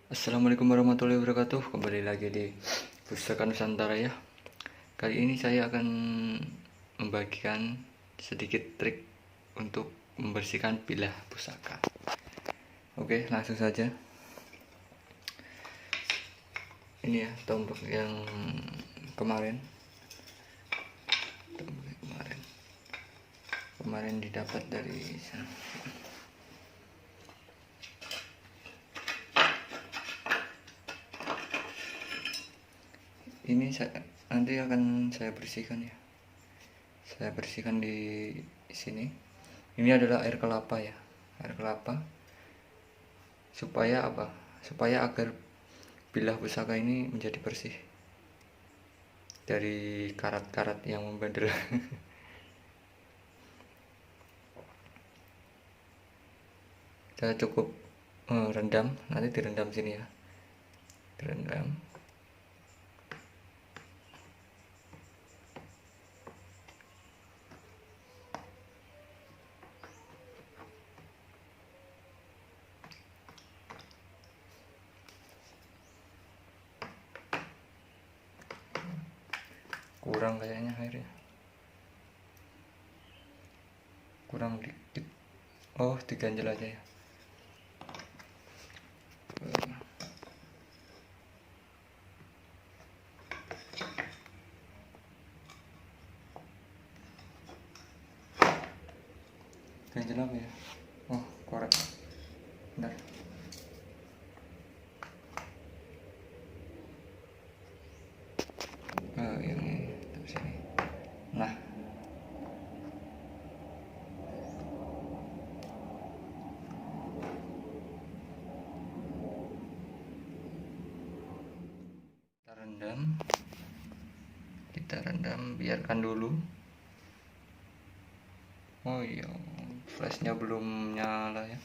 Assalamualaikum warahmatullahi wabarakatuh. Kembali lagi di Pustaka Nusantara ya. Kali ini saya akan membagikan sedikit trik untuk membersihkan bilah pusaka. Oke, langsung saja. Ini ya tombak yang kemarin. Kemarin didapat dari sana. Ini nanti akan saya bersihkan ya. Saya bersihkan di sini. Ini adalah air kelapa ya. Air kelapa. Supaya apa? Supaya agar bilah pusaka ini menjadi bersih dari karat-karat yang membandel. Kita cukup rendam, nanti direndam sini ya. Direndam. Kurang kayaknya airnya, kurang dikit. Oh, diganjel aja ya. Ganjel apa ya? Oh, korek. Bentar. Yang ini terus sini. Nah, kita rendam, biarkan dulu. Oh iya, flashnya belum nyala ya.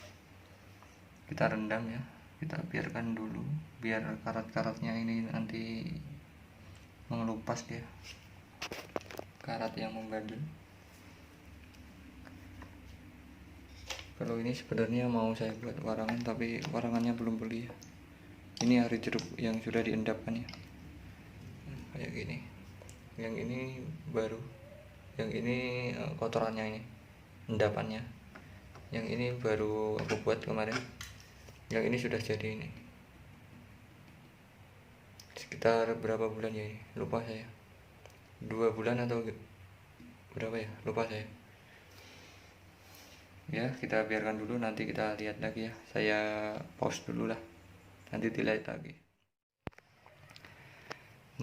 Kita rendam ya, kita biarkan dulu biar karat-karatnya ini nanti mengelupas dia, karat yang membandel. Kalau ini sebenarnya mau saya buat warangan, tapi warangannya belum beli ya. Ini ari jeruk yang sudah diendapkan ya, kayak gini. Yang ini baru, yang ini kotorannya ini, endapannya. Yang ini baru aku buat kemarin. Yang ini sudah jadi ini. Sekitar berapa bulan ya ini? Lupa saya. 2 bulan atau berapa ya? Lupa saya. Ya, kita biarkan dulu, nanti kita lihat lagi ya. Saya pause dulu lah. Nanti dilihat lagi.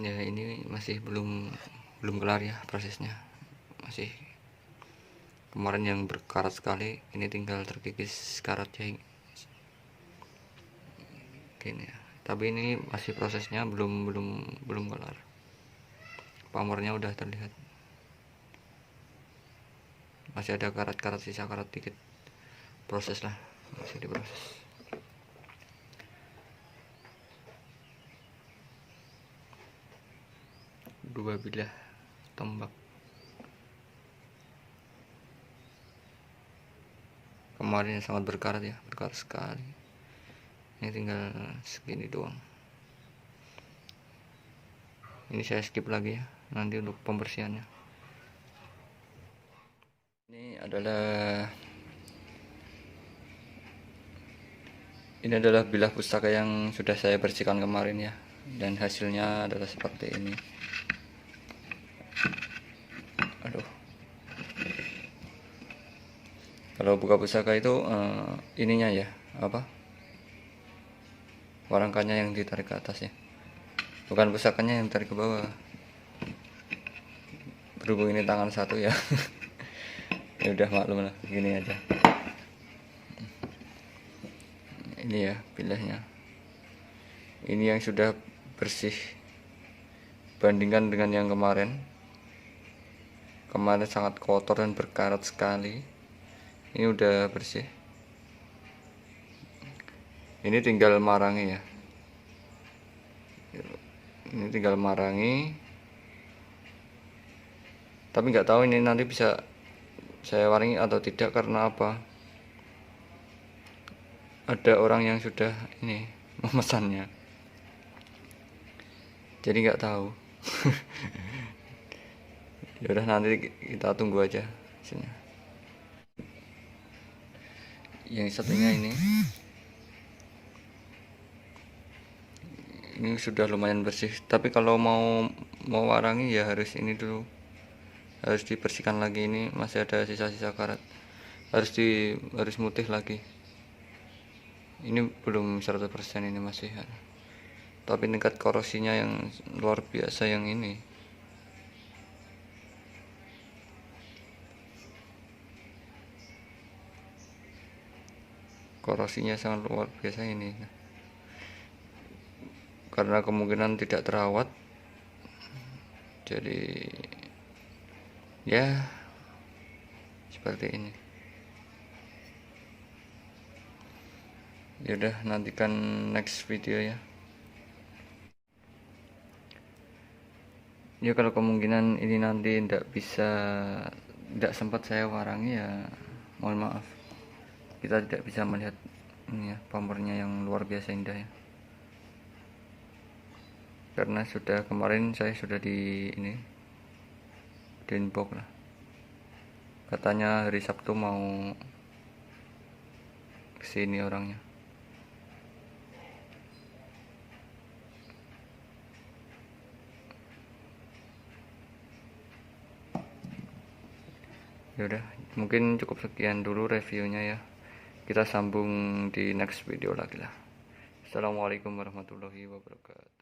Ya, ini masih belum kelar ya prosesnya. Masih kemarin yang berkarat sekali, ini tinggal terkikis karatnya gini ya. Tapi ini masih prosesnya belum kelar. Pamornya udah terlihat. Masih ada karat-karat, sisa karat dikit. Proses lah, masih diproses. Dua bilah tombak. Kemarin sangat berkarat ya, berkarat sekali. Ini tinggal segini doang. Ini saya skip lagi ya, nanti untuk pembersihannya. Ini adalah bilah pustaka yang sudah saya bersihkan kemarin ya, dan hasilnya adalah seperti ini. Aduh, kalau buka pusaka itu ininya ya, apa, warangkannya yang ditarik ke atas ya, bukan pusakanya yang ditarik ke bawah. Berhubung ini tangan satu ya. Ya udah maklum lah, gini aja. Ini ya bilahnya. Ini yang sudah bersih, bandingkan dengan yang kemarin. Kemarin sangat kotor dan berkarat sekali. Ini udah bersih. Ini tinggal marangi ya. Ini tinggal marangi. Tapi nggak tahu ini nanti bisa saya waringi atau tidak, karena apa, ada orang yang sudah ini memesannya, jadi nggak tahu. Ya udah, nanti kita tunggu aja hasilnya. Yang satunya ini sudah lumayan bersih, tapi kalau mau warangi ya harus ini dulu, harus dibersihkan lagi. Ini masih ada sisa-sisa karat, harus mutih lagi. Ini belum 100%, ini masih ada. Tapi tingkat korosinya yang luar biasa yang ini. Korosinya sangat luar biasa ini. Karena kemungkinan tidak terawat, jadi ya seperti ini. Yaudah, nantikan next video ya. Ya kalau kemungkinan ini nanti tidak sempat saya warangi ya mohon maaf. Kita tidak bisa melihat ini ya, bumpernya yang luar biasa indah ya. Karena kemarin saya sudah di inbox lah. Katanya hari Sabtu mau kesini orangnya. Yaudah, mungkin cukup sekian dulu reviewnya ya. Kita sambung di next video lagi lah. Assalamualaikum warahmatullahi wabarakatuh.